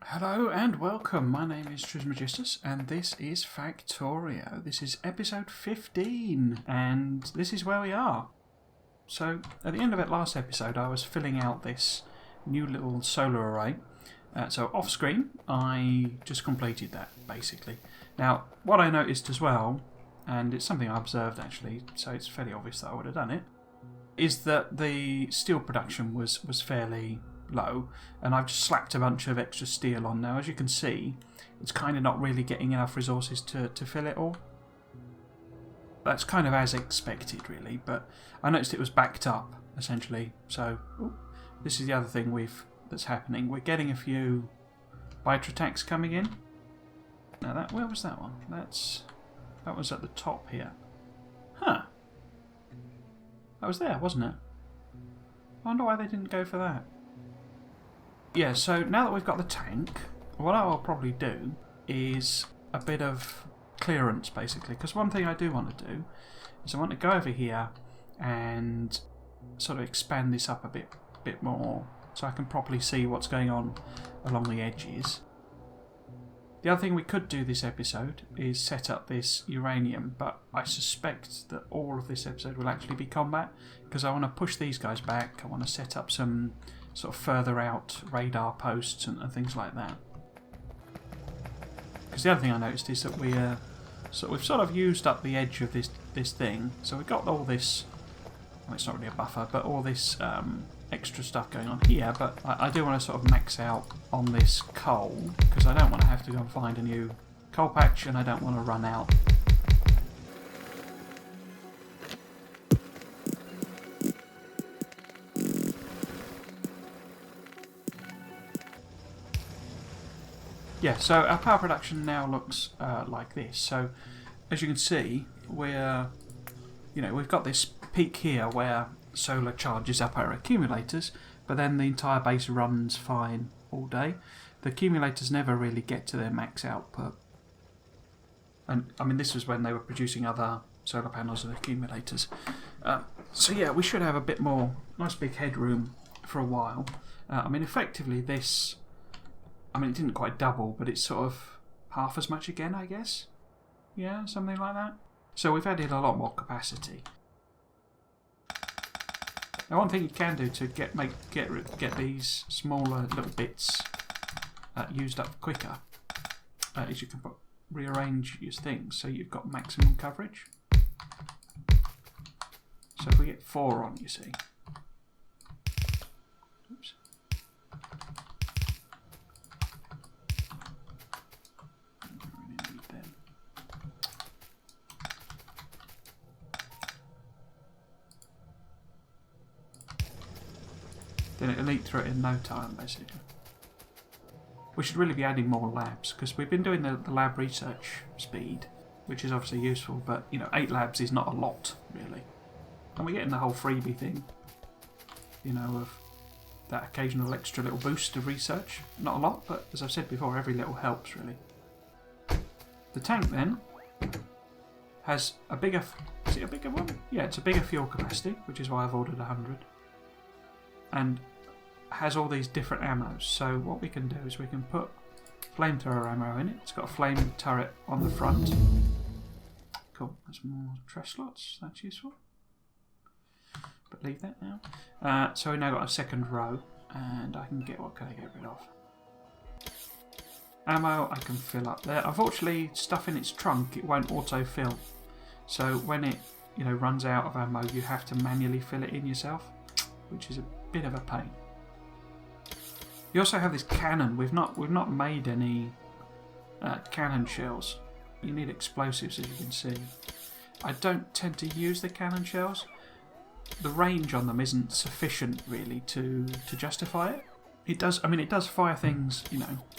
Hello and welcome. My name is Trismegistus and this is Factorio. This is episode 15 and this is where we are. So at the end of that last episode I was filling out this new little solar array. So off screen I just completed that basically. Now what I noticed as well, and it's something I observed actually, so it's fairly obvious that I would have done it, is that the steel production was fairly low, and I've just slapped a bunch of extra steel on now. As you can see, it's kind of not really getting enough resources to fill it all. That's kind of as expected really, but I noticed it was backed up essentially. So this is the other thing that's happening. We're getting a few biter attacks coming in. Now where was that one? That was at the top here. Huh. That was there, wasn't it? I wonder why they didn't go for that. Yeah, so now that we've got the tank, what I'll probably do is a bit of clearance, basically. Because one thing I do want to do is I want to go over here and sort of expand this up a bit more so I can properly see what's going on along the edges. The other thing we could do this episode is set up this uranium, but I suspect that all of this episode will actually be combat, because I want to push these guys back. I want to set up some sort of further out radar posts and things like that. Because the other thing I noticed is that we've sort of used up the edge of this thing. So we've got all this, well, it's not really a buffer, but all this extra stuff going on here. But I do want to sort of max out on this coal, because I don't want to have to go and find a new coal patch, and I don't want to run out. Yeah, so our power production now looks like this. So, as you can see, we've got this peak here where solar charges up our accumulators, but then the entire base runs fine all day. The accumulators never really get to their max output. And I mean, this was when they were producing other solar panels and accumulators. So yeah, we should have a bit more nice big headroom for a while. I mean, effectively this, I mean, it didn't quite double, but it's sort of half as much again, I guess. Yeah, something like that. So we've added a lot more capacity. Now, one thing you can do to get these smaller little bits used up quicker is you can rearrange your things so you've got maximum coverage. So if we get 4 on, you see. Oops. Then it'll eat through it in no time, basically. We should really be adding more labs, because we've been doing the lab research speed, which is obviously useful, but 8 labs is not a lot, really. And we're getting the whole freebie thing, of that occasional extra little boost of research. Not a lot, but as I've said before, every little helps, really. The tank, then, has a bigger... Is it a bigger one? Yeah, it's a bigger fuel capacity, which is why I've ordered 100. And has all these different ammos. So what we can do is we can put flamethrower ammo in it. It's got a flame turret on the front. Cool. There's more trash slots. That's useful. But leave that now. So we've now got a second row, and I can get, what can I get rid of? Ammo I can fill up there. Unfortunately, stuff in its trunk it won't auto-fill. So when it runs out of ammo, you have to manually fill it in yourself, which is a bit of a pain. You also have this cannon. We've not made any cannon shells. You need explosives, as you can see. I don't tend to use the cannon shells. The range on them isn't sufficient really to justify it. It does fire things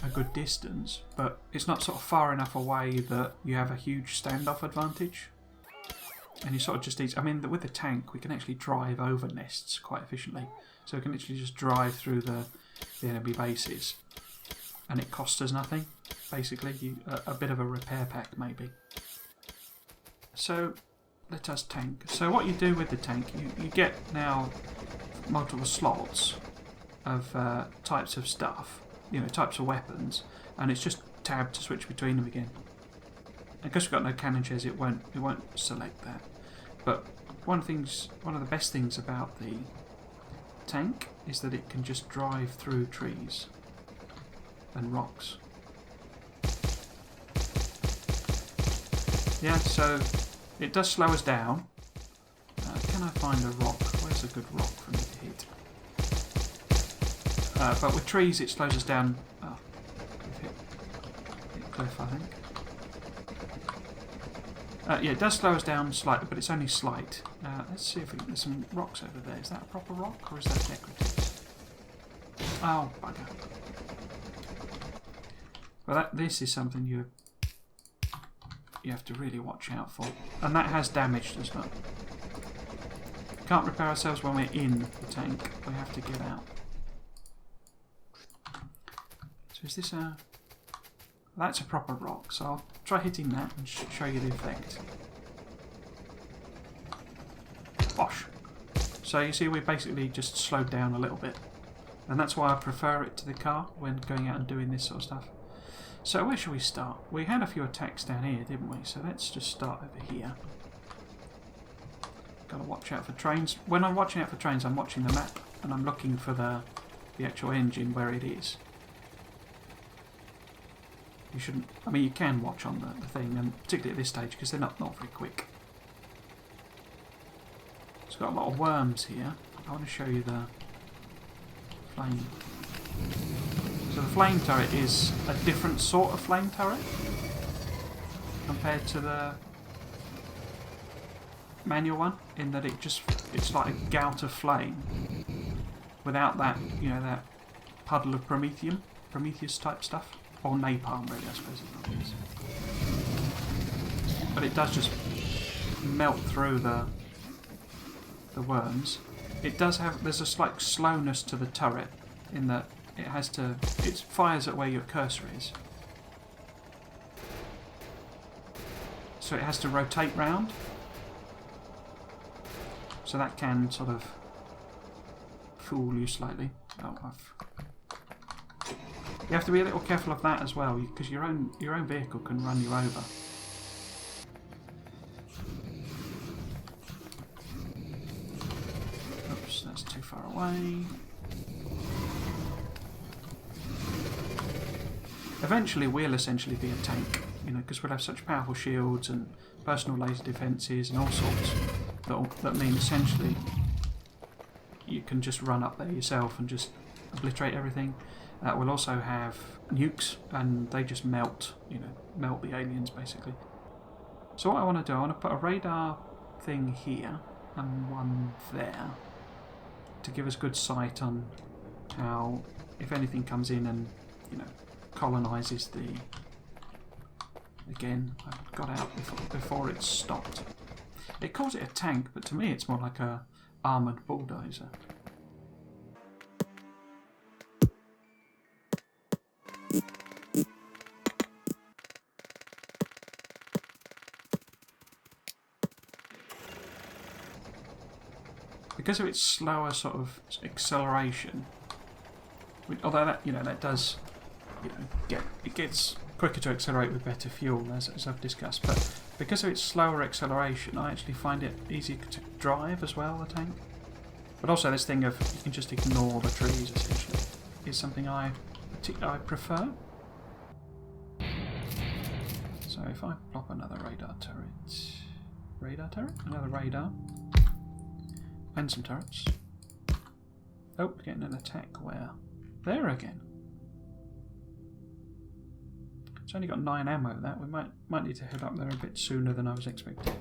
a good distance, but it's not sort of far enough away that you have a huge standoff advantage. And you sort of just with the tank we can actually drive over nests quite efficiently. So we can literally just drive through the enemy bases, and it costs us nothing. Basically, a bit of a repair pack maybe. So let us tank. So what you do with the tank, you get now multiple slots of types of stuff. types of weapons, and it's just tab to switch between them again. Because we've got no cannon chairs, it won't select that. But one of the best things about the tank is that it can just drive through trees and rocks. Yeah, so it does slow us down. Can I find a rock? Where's a good rock for me to hit? But with trees it slows us down. Oh, we've hit cliff, I think. Yeah, it does slow us down slightly, but it's only slight. Let's see if there's some rocks over there. Is that a proper rock, or is that decorative? Oh, bugger. Well, this is something you have to really watch out for. And that has damaged us, but we can't repair ourselves when we're in the tank. We have to get out. So is this a... That's a proper rock, so I'll try hitting that and show you the effect. Bosh! So you see we basically just slowed down a little bit. And that's why I prefer it to the car when going out and doing this sort of stuff. So where should we start? We had a few attacks down here, didn't we? So let's just start over here. Gotta watch out for trains. When I'm watching out for trains, I'm watching the map and I'm looking for the actual engine where it is. You shouldn't... I mean, you can watch on the thing, and particularly at this stage, because they're not very quick. It's got a lot of worms here. I want to show you the flame. So the flame turret is a different sort of flame turret compared to the manual one, in that it's like a gout of flame without that, that puddle of Prometheus type stuff. Or napalm, really, I suppose it is. But it does just melt through the worms. It does have... There's a slight slowness to the turret in that it has to... It fires at where your cursor is. So it has to rotate round. So that can sort of fool you slightly. Oh, you have to be a little careful of that as well, because your own vehicle can run you over. Oops, that's too far away. Eventually, we'll essentially be a tank, because we'll have such powerful shields and personal laser defences and all sorts that mean essentially you can just run up there yourself and just obliterate everything. We'll also have nukes, and they just melt, melt the aliens, basically. So what I want to do, I want to put a radar thing here and one there to give us good sight on how, if anything comes in and, colonises the... Again, I got out before it stopped. It calls it a tank, but to me it's more like a armoured bulldozer. Because of its slower sort of acceleration, although that does, it gets quicker to accelerate with better fuel, as I've discussed. But because of its slower acceleration, I actually find it easier to drive as well, the tank. But also this thing of you can just ignore the trees essentially is something I prefer. So if I plop another radar turret, another radar. And some turrets. Oh, we're getting an attack where? There again. It's only got 9 ammo, that. We might need to head up there a bit sooner than I was expecting.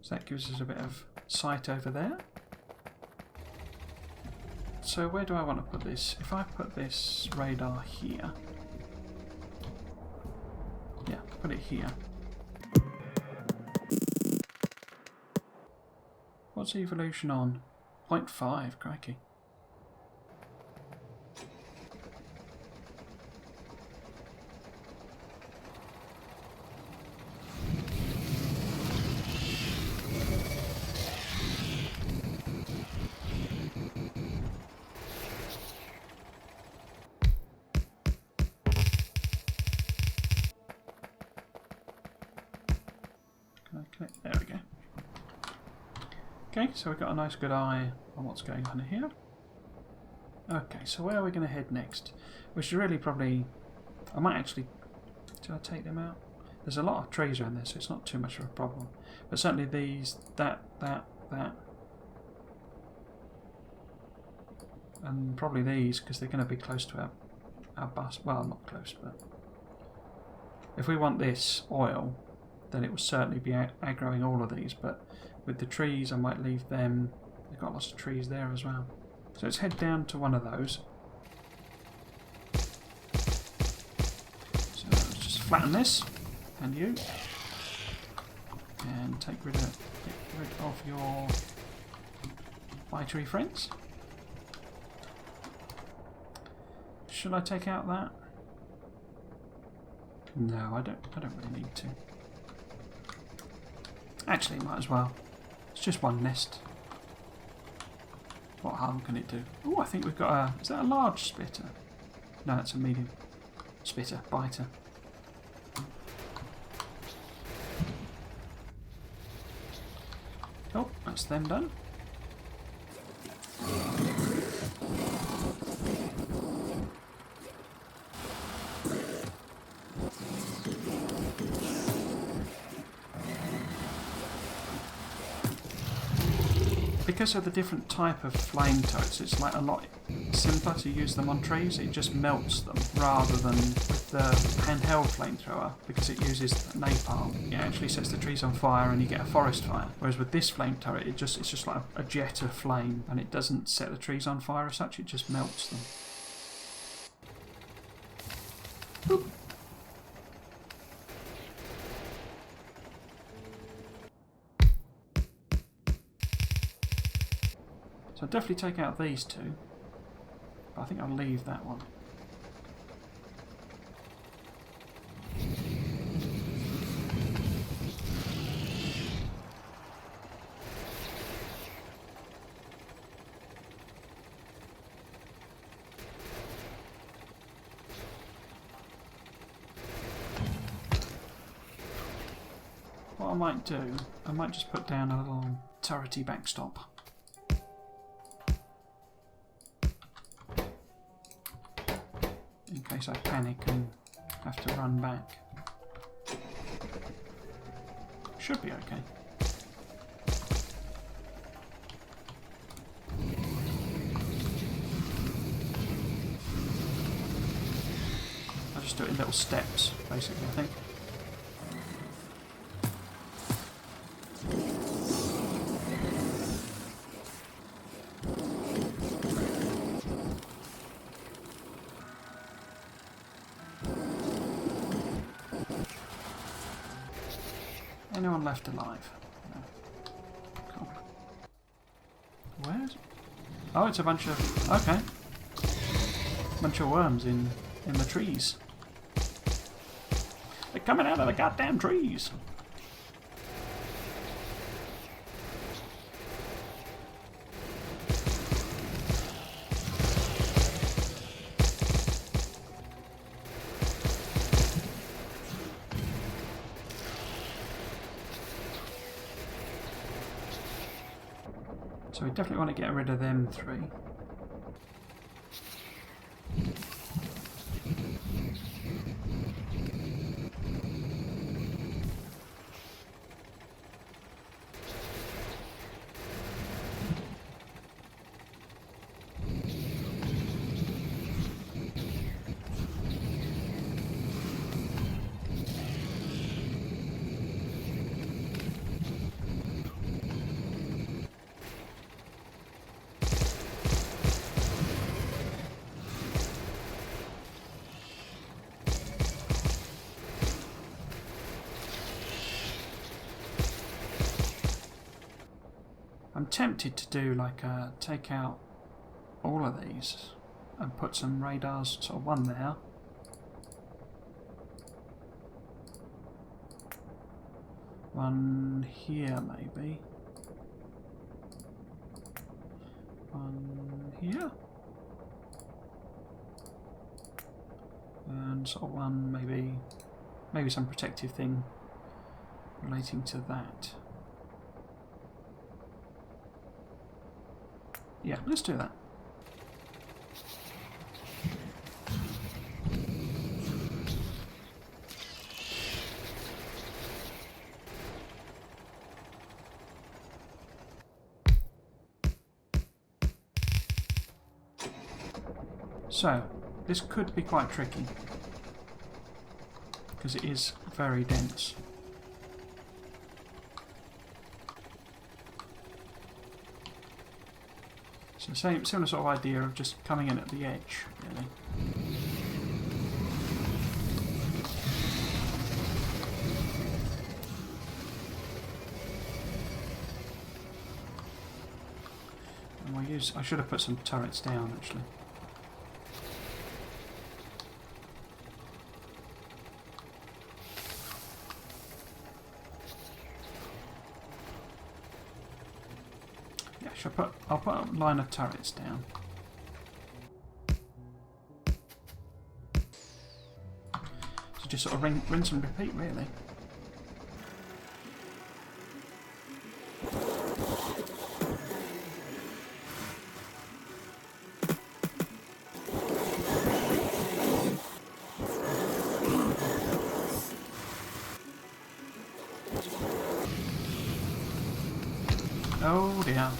So that gives us a bit of sight over there. So where do I want to put this? If I put this radar here... Yeah, put it here. What's the evolution on? 0.5, crikey. Okay, so we've got a nice good eye on what's going on here. Okay, so where are we going to head next? We should really probably... I might actually... Did I take them out? There's a lot of trees around there, so it's not too much of a problem. But certainly these, that, and probably these, because they're going to be close to our bus. Well, not close, but... If we want this oil, then it will certainly be aggroing all of these, but with the trees I might leave them. They've got lots of trees there as well. So let's head down to one of those. So let's just flatten this, and you, and get rid of your bitery friends. Should I take out that? No, I don't really need to. Actually, might as well. It's just one nest. What harm can it do? Oh, I think we've got a... Is that a large spitter? No, that's a medium spitter, biter. Oh, that's them done. Because of the different type of flame turrets, it's like a lot simpler to use them on trees. It just melts them rather than with the handheld flamethrower, because it uses napalm. It actually sets the trees on fire and you get a forest fire. Whereas with this flame turret, it's just like a jet of flame, and it doesn't set the trees on fire as such. It just melts them. Boop. So I'll definitely take out these two, but I think I'll leave that one. What I might do, I might just put down a little turrety backstop. In case I panic and have to run back. Should be okay. I'll just do it in little steps, basically, I think. Anyone left alive? No. Cool. Where's... Oh, it's a bunch of... Okay. Bunch of worms in the trees. They're coming out of the goddamn trees. So we definitely want to get rid of them three. I'm tempted to do like a take out all of these and put some radars, sort of one there, one here maybe, one here, and sort of one maybe some protective thing relating to that. Yeah, let's do that. So, this could be quite tricky, because it is very dense. So similar sort of idea of just coming in at the edge, really. And we'll use... I should have put some turrets down, actually. I'll put a line of turrets down. So just sort of rinse and repeat, really. Oh dear.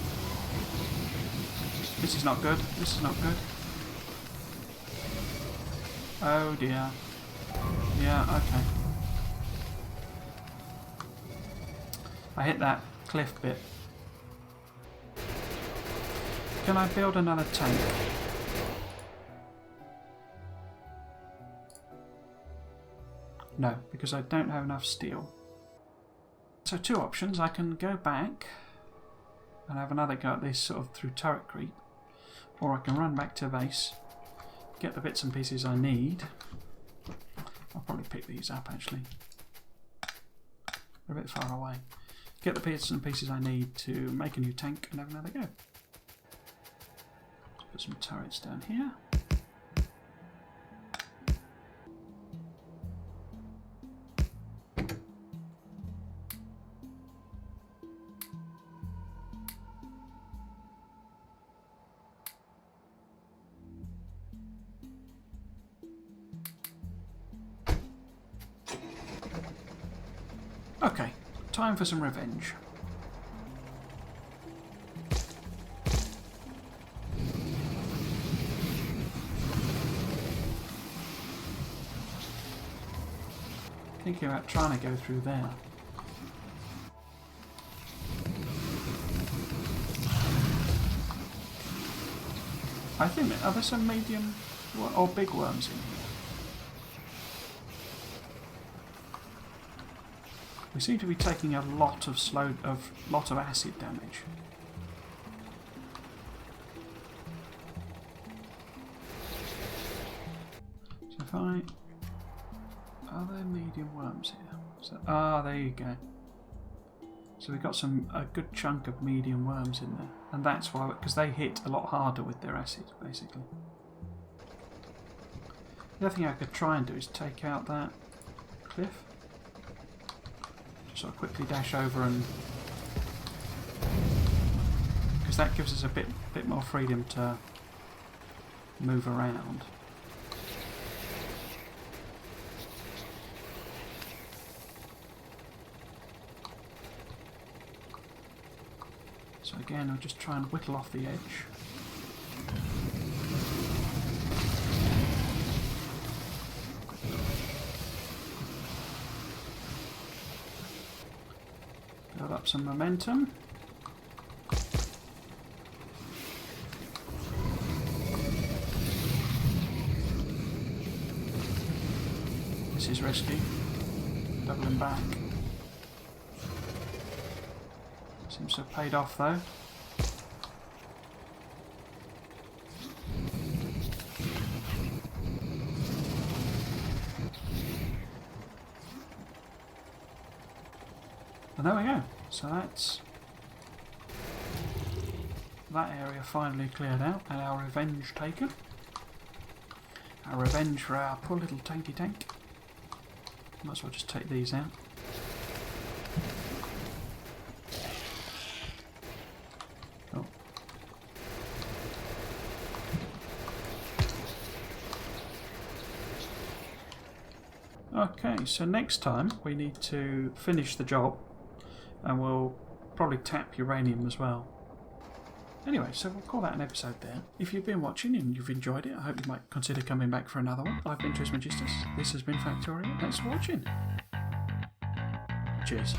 This is not good. This is not good. Oh dear. Yeah, okay. I hit that cliff bit. Can I build another tank? No, because I don't have enough steel. So two options. I can go back and have another go at this sort of through turret creep. Or I can run back to base, get the bits and pieces I need. I'll probably pick these up actually. They're a bit far away. Get the bits and pieces I need to make a new tank and have another go. Put some turrets down here. Okay, time for some revenge. Thinking about trying to go through there. I think, are there some medium or big worms in here? We seem to be taking a lot of acid damage. So if I... Are there medium worms here? So, there you go. So we've got a good chunk of medium worms in there. And that's why, because they hit a lot harder with their acid, basically. The other thing I could try and do is take out that cliff. Sort of quickly dash over and... because that gives us a bit more freedom to move around. So again, I'll just try and whittle off the edge. Build up some momentum. This is risky. Doubling back. Seems to have paid off though. And there we go. So that's that area finally cleared out and our revenge taken. Our revenge for our poor little tanky tank. Might as well just take these out. Oh. Okay, so next time we need to finish the job, and we'll probably tap uranium as well. Anyway, so we'll call that an episode there. If you've been watching and you've enjoyed it, I hope you might consider coming back for another one. I've been Trismegistus. This has been Factorio. Thanks for watching. Cheers.